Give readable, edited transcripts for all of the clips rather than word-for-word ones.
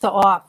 So off.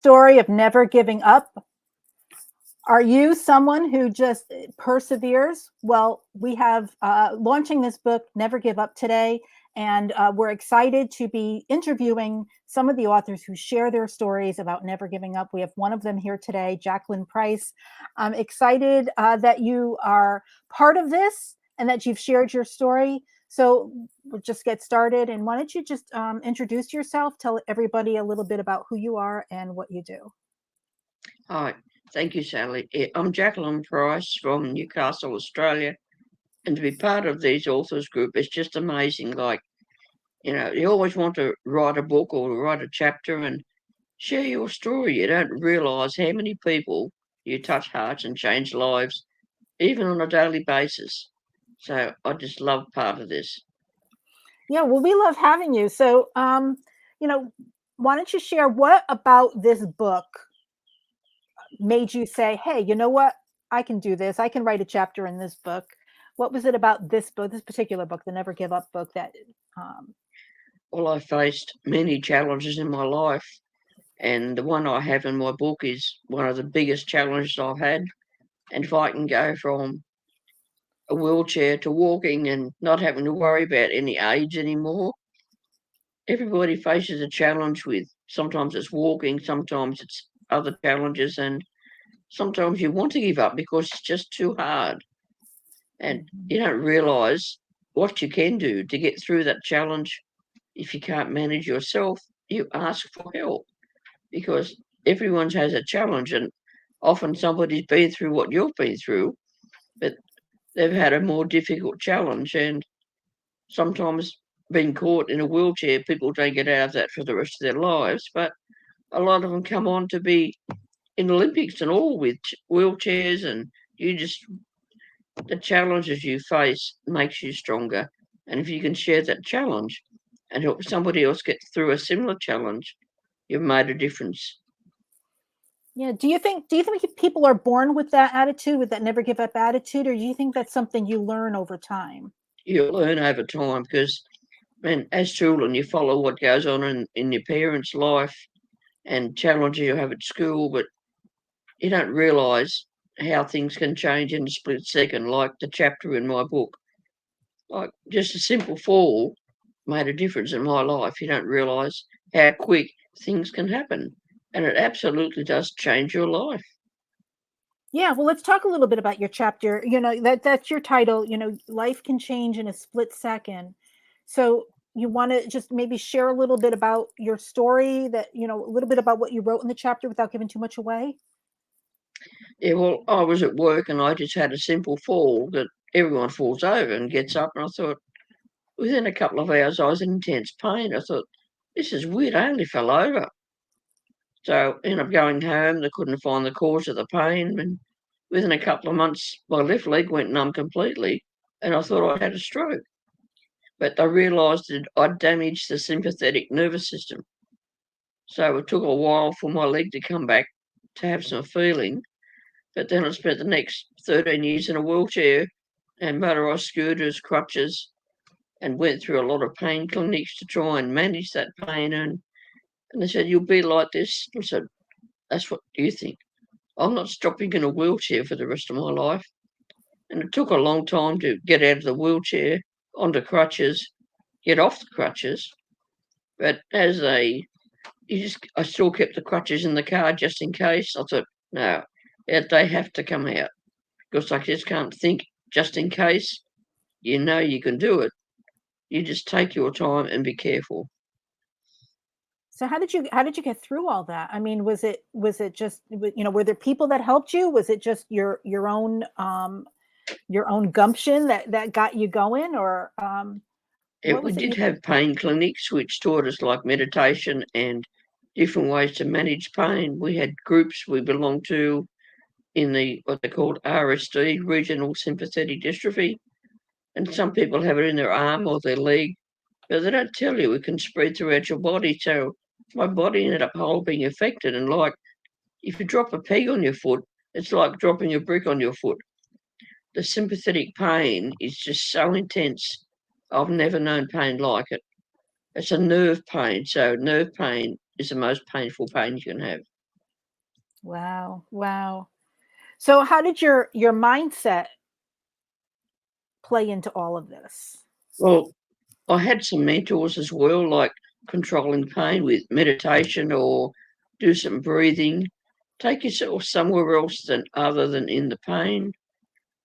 Story of never giving up. Are you someone who just perseveres? Well, we have launching this book, Never Give Up, today, and we're excited to be interviewing some of the authors who share their stories about never giving up. We have one of them here today, Jacalyn Price. I'm excited that you are part of this and that you've shared your story. So we'll just get started. And why don't you just introduce yourself, tell everybody a little bit about who you are and what you do. Hi, thank you, Sally. I'm Jacalyn Price from Newcastle, Australia, and to be part of these authors group is just amazing. Like, you always want to write a book or write a chapter and share your story. You don't realise how many people you touch hearts and change lives, even on a daily basis. So I just love part of this. Yeah, well, we love having you. So, you know, why don't you share what about this book made you say, "Hey, you know what? I can do this. I can write a chapter in this book." What was it about this book, this particular book, the Never Give Up book, that um, Well, I faced many challenges in my life, and the one I have in my book is one of the biggest challenges I've had. And if I can go from a wheelchair to walking and not having to worry about any aids anymore. Everybody faces a challenge with sometimes it's walking, sometimes it's other challenges, and sometimes you want to give up because it's just too hard. And you don't realise what you can do to get through that challenge. If you can't manage yourself, you ask for help because everyone has a challenge, and often somebody's been through what you've been through, but they've had a more difficult challenge. And sometimes being caught in a wheelchair, people don't get out of that for the rest of their lives. But a lot of them come on to be in Olympics and all with wheelchairs, and you just the challenges you face makes you stronger. And if you can share that challenge and help somebody else get through a similar challenge, you've made a difference. yeah, do you think people are born with that attitude, with that never give up attitude, or do you think that's something you learn over time? You learn over time because, man, as children, you follow what goes on in your parents' life and challenges you have at school, but you don't realise how things can change in a split second, like the chapter in my book. Like just a simple fall made a difference in my life. You don't realise how quick things can happen. And it absolutely does change your life. Yeah, well, let's talk a little bit about your chapter. That's your title, life can change in a split second. So you want to just maybe share a little bit about your story, that, a little bit about what you wrote in the chapter without giving too much away? Yeah, well, I was at work and I just had a simple fall that everyone falls over and gets up. And I thought, within a couple of hours, I was in intense pain. I thought, this is weird. I only fell over. So I ended up going home. They couldn't find the cause of the pain. And within a couple of months, my left leg went numb completely. And I thought I had a stroke. But they realised that I'd damaged the sympathetic nervous system. So it took a while for my leg to come back to have some feeling. But then I spent the next 13 years in a wheelchair and motorised scooters, crutches, and went through a lot of pain clinics to try and manage that pain. And they said, you'll be like this. I said, that's what you think. I'm not stopping in a wheelchair for the rest of my life. And it took a long time to get out of the wheelchair, onto crutches, get off the crutches. But as they I still kept the crutches in the car just in case. I thought, no, they have to come out because I just can't think just in case. You know you can do it. You just take your time and be careful. So how did you get through all that? I mean, was it just, were there people that helped you? Was it just your own gumption that got you going, or what We was it did you have pain clinics which taught us like meditation and different ways to manage pain. We had groups we belonged to in the what they called RSD, regional sympathetic dystrophy, and some people have it in their arm or their leg, but they don't tell you it can spread throughout your body. So my body ended up whole being affected, and like if you drop a peg on your foot, it's like dropping a brick on your foot. The sympathetic pain is just so intense. I've never known pain like it. It's a nerve pain, so nerve pain is the most painful pain you can have. Wow, wow. So how did your mindset play into all of this? Well, I had some mentors as well, like controlling pain with meditation or do some breathing. Take yourself somewhere else than other than in the pain.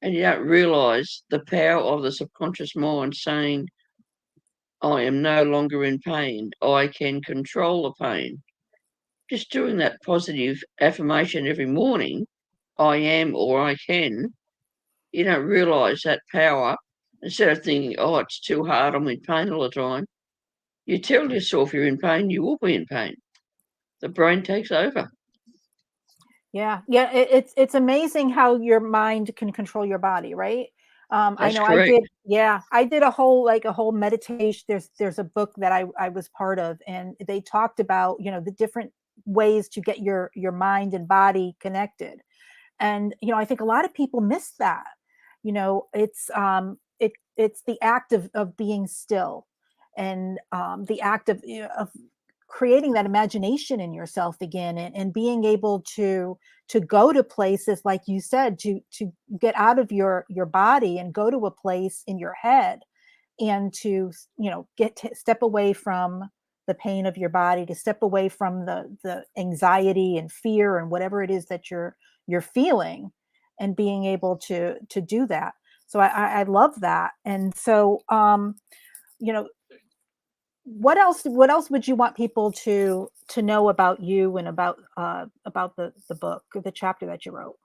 And you don't realise the power of the subconscious mind saying, I am no longer in pain. I can control the pain. Just doing that positive affirmation every morning, I am or I can, you don't realise that power. Instead of thinking, oh, it's too hard, I'm in pain all the time, you tell yourself you're in pain, you will be in pain. The brain takes over. Yeah, yeah. It's amazing how your mind can control your body, right? I That's know I correct. did. Yeah, I did a whole meditation. There's a book that I was part of, and they talked about the different ways to get your mind and body connected. And I think a lot of people miss that. It's the act of being still, and the act of creating that imagination in yourself again, and being able to go to places like you said, to get out of your body and go to a place in your head, and to get to step away from the pain of your body, to step away from the anxiety and fear and whatever it is that you're feeling, and being able to do that. So I love that. And so you know what else would you want people to know about you, and about the book, the chapter that you wrote?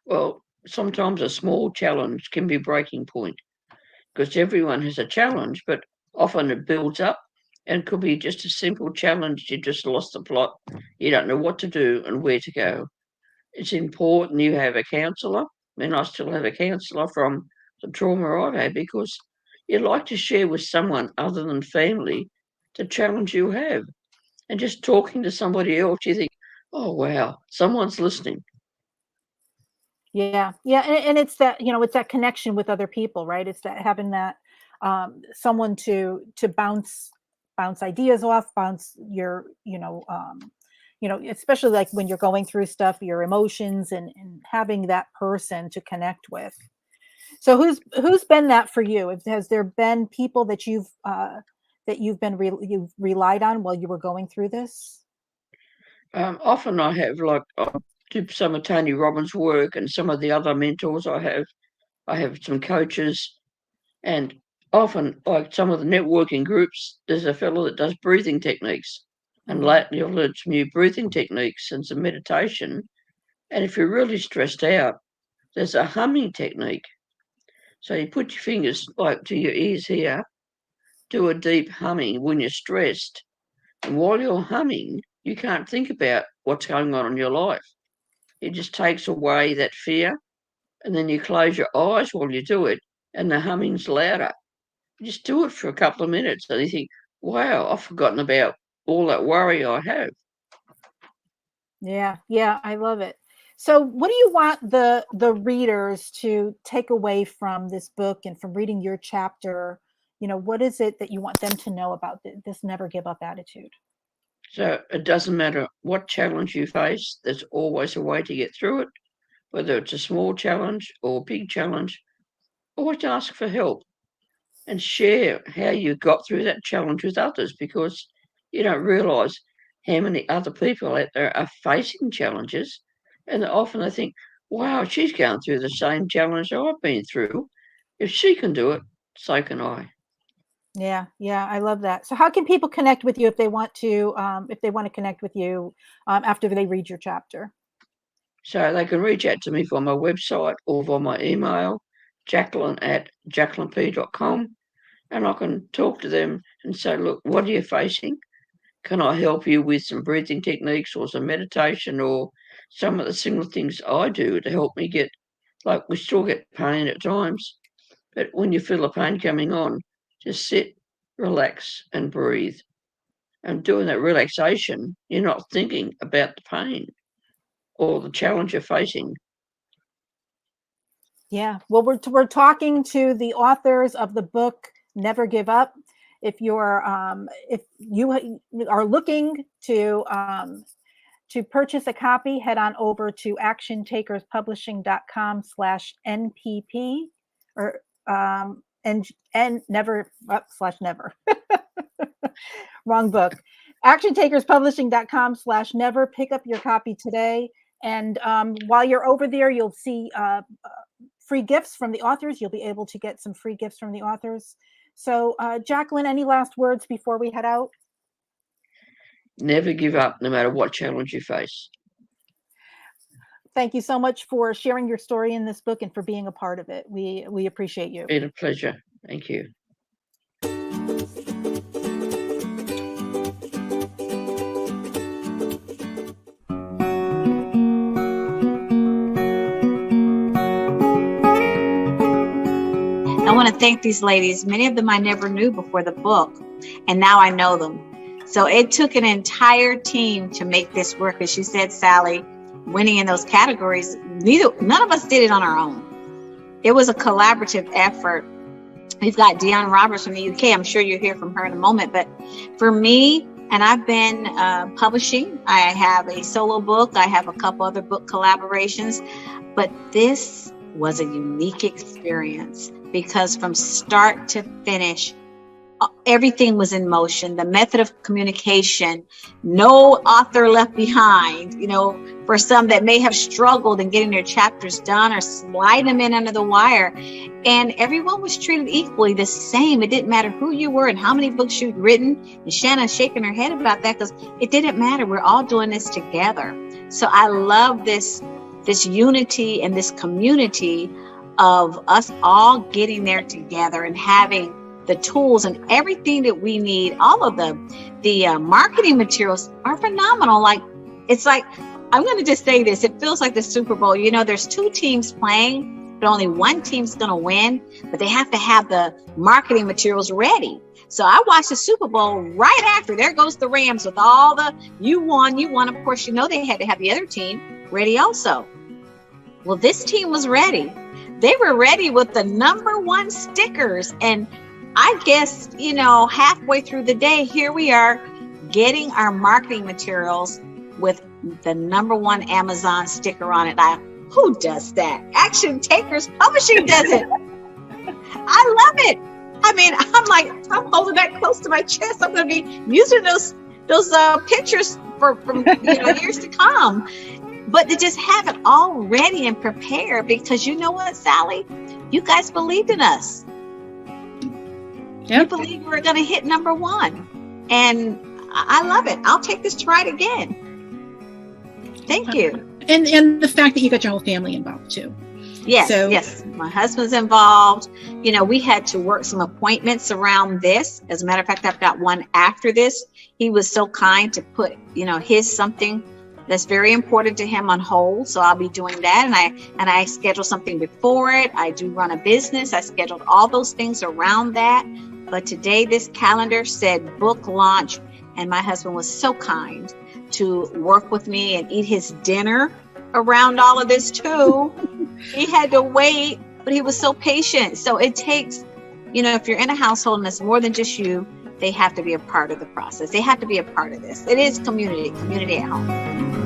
Well, sometimes a small challenge can be a breaking point because everyone has a challenge, but often it builds up and could be just a simple challenge. You just lost the plot. You don't know what to do and where to go. It's important you have a counsellor. I mean, I still have a counsellor from the trauma I've had because you'd like to share with someone other than family the challenge you have. And just talking to somebody else, you think, oh, wow, someone's listening. Yeah, yeah. And it's that connection with other people, right? It's that having that someone to bounce ideas off, bounce especially like when you're going through stuff, your emotions, and having that person to connect with. So who's been that for you? Has there been people that you've relied on while you were going through this? Often I do some of Tony Robbins' work and some of the other mentors I have. I have some coaches, and often, like some of the networking groups, there's a fellow that does breathing techniques. And Mhm. lately, I've learned some new breathing techniques and some meditation. And if you're really stressed out, there's a humming technique. So you put your fingers like to your ears here, do a deep humming when you're stressed. And while you're humming, you can't think about what's going on in your life. It just takes away that fear. And then you close your eyes while you do it, and the humming's louder. Just do it for a couple of minutes, and you think, wow, I've forgotten about all that worry I have. Yeah, yeah, I love it. So, what do you want the readers to take away from this book and from reading your chapter? What is it that you want them to know about this never give up attitude? So it doesn't matter what challenge you face, there's always a way to get through it, whether it's a small challenge or a big challenge. Always ask for help and share how you got through that challenge with others because you don't realise how many other people out there are facing challenges. And often I think, wow, she's going through the same challenge I've been through. If she can do it, so can I. Yeah, yeah, I love that. So how can people connect with you if they want to connect with you after they read your chapter? So they can reach out to me via my website or via my email, jacalyn@jacalynp.com, and I can talk to them and say, look, what are you facing? Can I help you with some breathing techniques or some meditation or some of the similar things I do to help me get, like we still get pain at times, but when you feel the pain coming on, just sit, relax and breathe. And doing that relaxation, you're not thinking about the pain or the challenge you're facing. Yeah. Well, we're talking to the authors of the book Never Give Up. If you are looking to purchase a copy, head on over to actiontakerspublishing.com/NPP or and never /never. Wrong book. actiontakerspublishing.com/never. Pick up your copy today. And while you're over there, you'll see free gifts from the authors. You'll be able to get some free gifts from the authors. So, Jacalyn, any last words before we head out? Never give up, no matter what challenge you face. Thank you so much for sharing your story in this book and for being a part of it. We appreciate you. It's been a pleasure. Thank you. I want to thank these ladies. Many of them I never knew before the book, and now I know them. So it took an entire team to make this work. As you said, Sally, winning in those categories, none of us did it on our own. It was a collaborative effort. We've got Dionne Roberts from the UK. I'm sure you'll hear from her in a moment. But for me, and I've been publishing, I have a solo book. I have a couple other book collaborations. But this was a unique experience because from start to finish, everything was in motion. The method of communication, no author left behind, for some that may have struggled in getting their chapters done or slide them in under the wire. And everyone was treated equally the same. It didn't matter who you were and how many books you'd written. And Shannon's shaking her head about that because it didn't matter. We're all doing this together. So I love this unity and this community of us all getting there together and having the tools and everything that we need. All of the marketing materials are phenomenal. It's like, I'm going to just say this. It feels like the Super Bowl. There's two teams playing, but only one team's going to win, but they have to have the marketing materials ready. So I watched the Super Bowl right after. There goes the Rams with all the, you won. Of course, they had to have the other team ready also. Well, this team was ready. They were ready with the #1 stickers. And I guess, halfway through the day, here we are getting our marketing materials with the #1 Amazon sticker on it. Who does that? Action Takers Publishing does it. I love it. I mean, I'm holding that close to my chest. I'm going to be using those pictures from years to come. But to just have it all ready and prepared, because you know what, Sally? You guys believed in us. Yep. You believed we were going to hit #1. And I love it. I'll take this to write again. Thank you. And the fact that you got your whole family involved too. Yes, yes. My husband's involved. We had to work some appointments around this. As a matter of fact, I've got one after this. He was so kind to put, his something that's very important to him on hold. So I'll be doing that. And I schedule something before it. I do run a business. I scheduled all those things around that. But today, this calendar said book launch. And my husband was so kind to work with me and eat his dinner around all of this too. He had to wait, but he was so patient. So it takes, if you're in a household and it's more than just you, they have to be a part of the process. They have to be a part of this. It is community at home.